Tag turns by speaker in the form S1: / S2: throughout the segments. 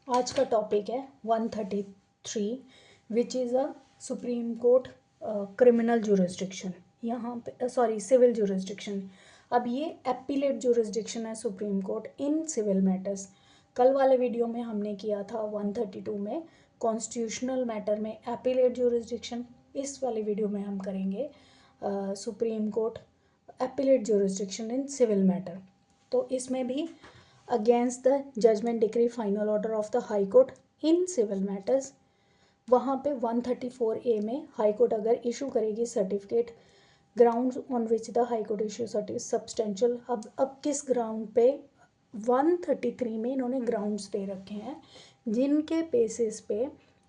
S1: आज का टॉपिक है 133 which is a supreme court criminal jurisdiction. यहाँ पे सिविल जुरिस्डिक्शन। अब ये एपीलेट जुरिस्डिक्शन है supreme court in civil matters. कल वाले वीडियो में हमने किया था 132 में कॉन्स्टिट्यूशनल मैटर में एपीलेट जुरिस्डिक्शन। इस वाले वीडियो में हम करेंगे supreme court appellate jurisdiction in civil matter. तो इसमें भी against the judgment decree final order of the high court in civil matters, वहाँ पे 134A में हाई कोर्ट अगर इशू करेगी certificate grounds on which the high court issue substantial. अब किस ग्राउंड पे 133 में इन्होंने ग्राउंड्स दे रखे हैं जिनके बेसिस पे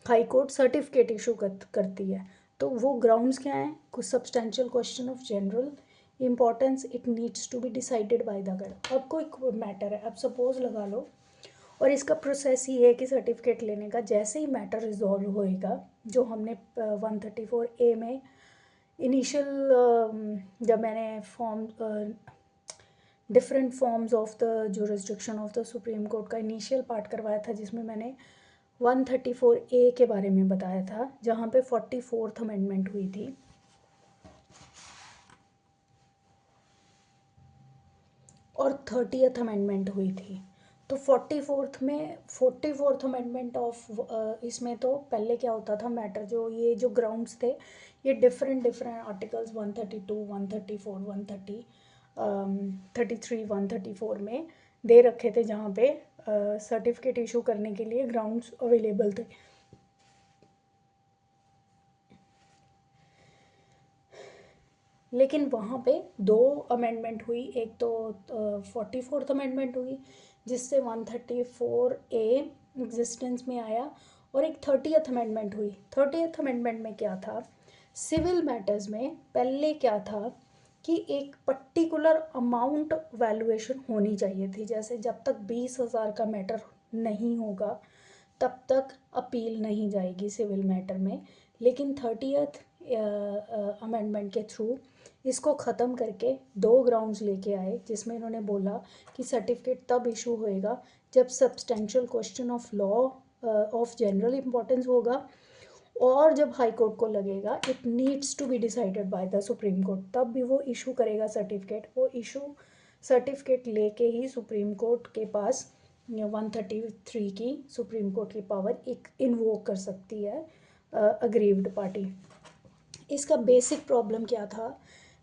S1: हाई कोर्ट सर्टिफिकेट इशू करती है। तो वो ग्राउंड्स क्या हैं? कुछ substantial question of general importance, it needs to be decided by the government. अब कोई मैटर है, अब सपोज लगा लो, और इसका प्रोसेस ही है कि सर्टिफिकेट लेने का जैसे ही मैटर रिजॉल्व होएगा, जो हमने 134A में इनिशियल जब मैंने form different forms of the jurisdiction of the supreme court का इनिशियल पार्ट करवाया था, जिसमें मैंने 134A के बारे में बताया था, जहाँ पे 44th अमेंडमेंट हुई थी और 30th अमेंडमेंट हुई थी। तो 44th अमेंडमेंट ऑफ इसमें तो पहले क्या होता था मैटर, जो ये जो ग्राउंड्स थे ये डिफरेंट आर्टिकल्स 132, 134, 133, 134 में दे रखे थे, जहाँ पे सर्टिफिकेट इशू करने के लिए ग्राउंड्स अवेलेबल थे। लेकिन वहाँ पे दो अमेंडमेंट हुई, एक तो 44th अमेंडमेंट हुई जिससे 134A एग्जिस्टेंस में आया, और एक 30th अमेंडमेंट हुई। 30th अमेंडमेंट में क्या था, सिविल मैटर्स में पहले क्या था कि एक पर्टिकुलर अमाउंट वैल्यूएशन होनी चाहिए थी। जैसे जब तक 20,000 का मैटर नहीं होगा तब तक अपील नहीं जाएगी सिविल मैटर में। लेकिन 30th अमेंडमेंट के थ्रू इसको ख़त्म करके दो ग्राउंड्स लेके आए, जिसमें इन्होंने बोला कि सर्टिफिकेट तब इशू होएगा जब substantial question of law of general importance होगा, और जब हाई कोर्ट को लगेगा it needs to be decided by the supreme court, तब भी वो इशू करेगा सर्टिफिकेट। वो इशू सर्टिफिकेट लेके ही सुप्रीम कोर्ट के पास 133 की सुप्रीम कोर्ट की पावर एक इन्वोक कर सकती है अग्रीव्ड पार्टी। इसका बेसिक प्रॉब्लम क्या था,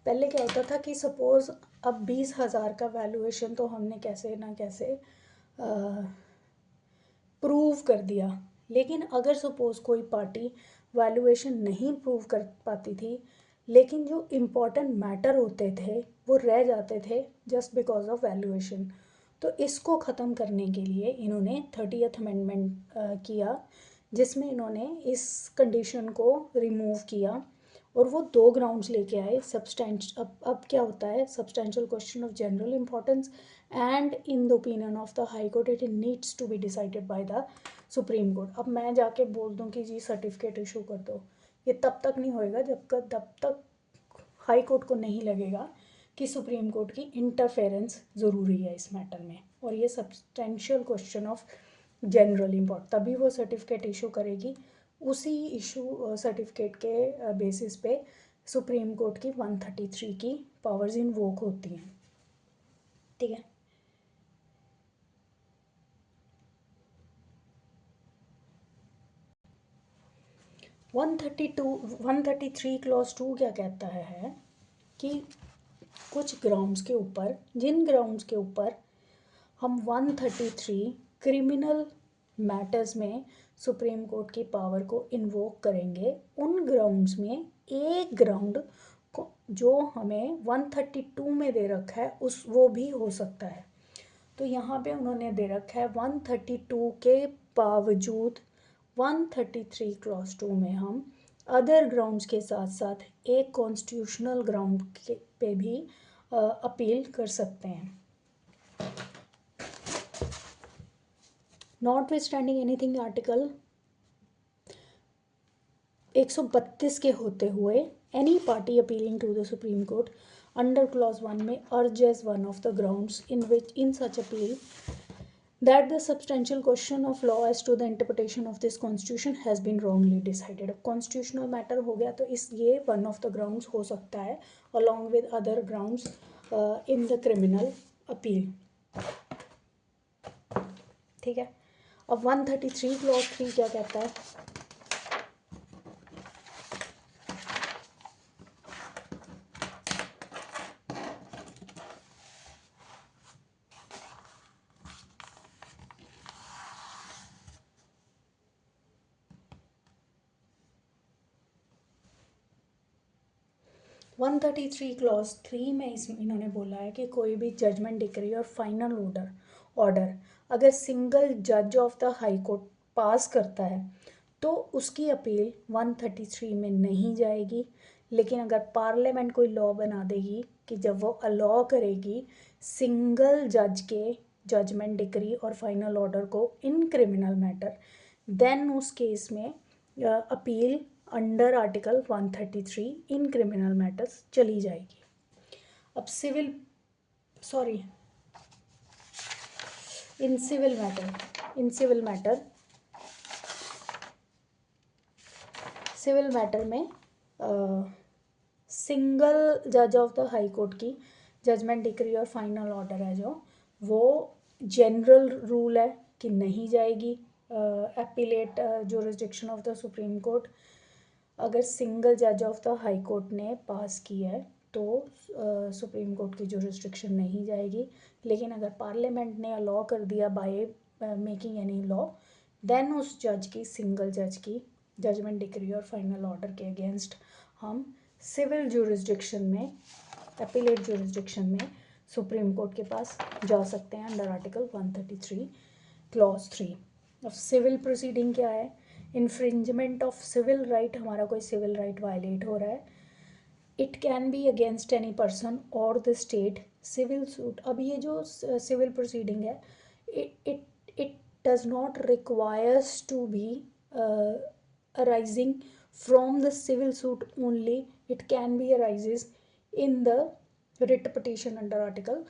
S1: पहले क्या होता था कि सपोज़ अब 20,000 का वैल्यूएशन तो हमने कैसे ना कैसे प्रूव कर दिया, लेकिन अगर सपोज़ कोई पार्टी वैल्यूएशन नहीं प्रूव कर पाती थी, लेकिन जो इम्पोर्टेंट मैटर होते थे वो रह जाते थे जस्ट बिकॉज ऑफ वैल्यूएशन। तो इसको ख़त्म करने के लिए इन्होंने 30th अमेंडमेंट किया, जिसमें इन्होंने इस कंडीशन को रिमूव किया, और वो दो ग्राउंड्स लेके आए। अब क्या होता है, substantial question of general importance and in the opinion of the high court it needs to be decided by the supreme court. अब मैं जाके बोल दूँ कि जी सर्टिफिकेट इशू कर दो, ये तब तक नहीं होएगा जब तक हाई कोर्ट को नहीं लगेगा कि सुप्रीम कोर्ट की इंटरफेरेंस ज़रूरी है इस मैटर में, और ये substantial question of general import, तभी वो सर्टिफिकेट इशू करेगी। उसी इशू सर्टिफिकेट के बेसिस पे सुप्रीम कोर्ट की 133 की पावर्स इन्वोक होती हैं। ठीक है, वन 133 क्लॉज 2 क्या कहता है कि कुछ ग्राउंड्स के ऊपर, जिन ग्राउंड्स के ऊपर हम 133 क्रिमिनल मैटर्स में सुप्रीम कोर्ट की पावर को इन्वोक करेंगे, उन ग्राउंड्स में एक ग्राउंड को जो हमें 132 में दे रखा है उस वो भी हो सकता है। तो यहाँ पे उन्होंने दे रखा है 132 के बावजूद 133 क्लॉज 2 में हम अदर ग्राउंड्स के साथ साथ एक कॉन्स्टिट्यूशनल ग्राउंड पे भी अपील कर सकते हैं। नॉटविथस्टैंडिंग एनीथिंग आर्टिकल 132 के होते हुए any party appealing to the supreme court under clause 1 में urges one of the grounds in which in such appeal that the substantial question of law as to the interpretation of this constitution has been wrongly decided. अब constitutional matter हो गया तो इस ये one of the grounds हो सकता है along with other grounds in the criminal appeal. ठीक है. अब 133 clause 3 क्या कहता है? 133 क्लॉज 3 में इसमें इन्होंने बोला है कि कोई भी जजमेंट डिक्री और फाइनल ऑर्डर अगर सिंगल जज ऑफ द हाई कोर्ट पास करता है तो उसकी अपील 133 में नहीं जाएगी, लेकिन अगर पार्लियामेंट कोई लॉ बना देगी कि जब वो अलाउ करेगी सिंगल जज के जजमेंट डिक्री और फाइनल ऑर्डर को इन क्रिमिनल मैटर, देन उस केस में appeal under article 133 in criminal matters चली जाएगी. अब इन सिविल मैटर में सिंगल जज ऑफ द हाई कोर्ट की जजमेंट डिक्री और फाइनल ऑर्डर है जो वो जनरल रूल है कि नहीं जाएगी appellate jurisdiction of the supreme court. अगर सिंगल जज ऑफ द हाई कोर्ट ने पास की है तो सुप्रीम कोर्ट की जुरिस्डिक्शन नहीं जाएगी, लेकिन अगर पार्लियामेंट ने अलाउ कर दिया by making any law, then उस जज की सिंगल जज की जजमेंट डिक्री और फाइनल ऑर्डर के अगेंस्ट हम सिविल जुरिस्डिक्शन में एपीलेट जुरिस्डिक्शन में सुप्रीम कोर्ट के पास जा सकते हैं अंडर आर्टिकल 133 क्लॉज 3. अब सिविल प्रोसीडिंग क्या है? इन्फ्रिंजमेंट ऑफ सिविल राइट, हमारा कोई सिविल राइट वायलेट हो रहा है. It can be against any person और द स्टेट. सिविल सूट, अब ये जो सिविल प्रोसीडिंग है it does not requires to be arising from the civil suit only, it can be arises in the writ petition under article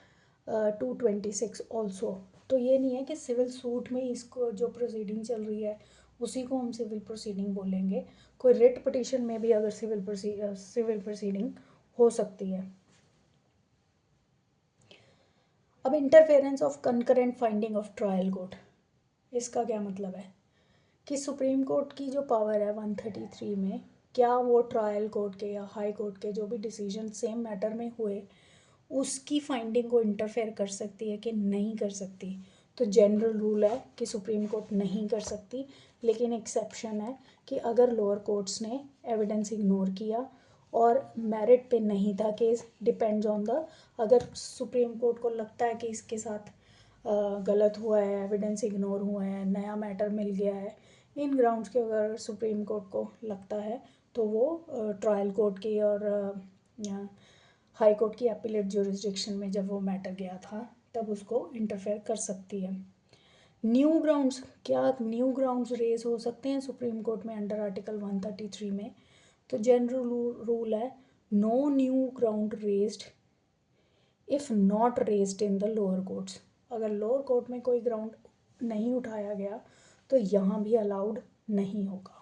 S1: 226 also. तो ये नहीं है कि सिविल सूट में इसको जो प्रोसीडिंग चल रही है उसी को हम सिविल प्रोसीडिंग बोलेंगे. कोई रिट पिटीशन में भी अगर सिविल प्रोसीडिंग हो सकती है. अब interference of concurrent finding of trial court, इसका क्या मतलब है कि सुप्रीम कोर्ट की जो पावर है 133 में, क्या वो ट्रायल कोर्ट के या हाई कोर्ट के जो भी डिसीजन सेम मैटर में हुए उसकी फाइंडिंग को इंटरफेयर कर सकती है कि नहीं कर सकती. तो जनरल रूल है कि सुप्रीम कोर्ट नहीं कर सकती, लेकिन एक्सेप्शन है कि अगर लोअर कोर्ट्स ने एविडेंस इग्नोर किया और मेरिट पे नहीं था केस, डिपेंड्स ऑन द, अगर सुप्रीम कोर्ट को लगता है कि इसके साथ गलत हुआ है, एविडेंस इग्नोर हुआ है, नया मैटर मिल गया है, इन ग्राउंड्स के अगर सुप्रीम कोर्ट को लगता है तो वो ट्रायल कोर्ट की और हाई कोर्ट की एपीलेट जुरिस्डिक्शन में जब वो मैटर गया था तब उसको इंटरफेयर कर सकती है. न्यू ग्राउंड्स, क्या न्यू ग्राउंड्स रेज हो सकते हैं सुप्रीम कोर्ट में अंडर आर्टिकल 133 में? तो जनरल रूल है no new ground raised if not raised in the lower courts. अगर लोअर कोर्ट में कोई ग्राउंड नहीं उठाया गया तो यहाँ भी अलाउड नहीं होगा.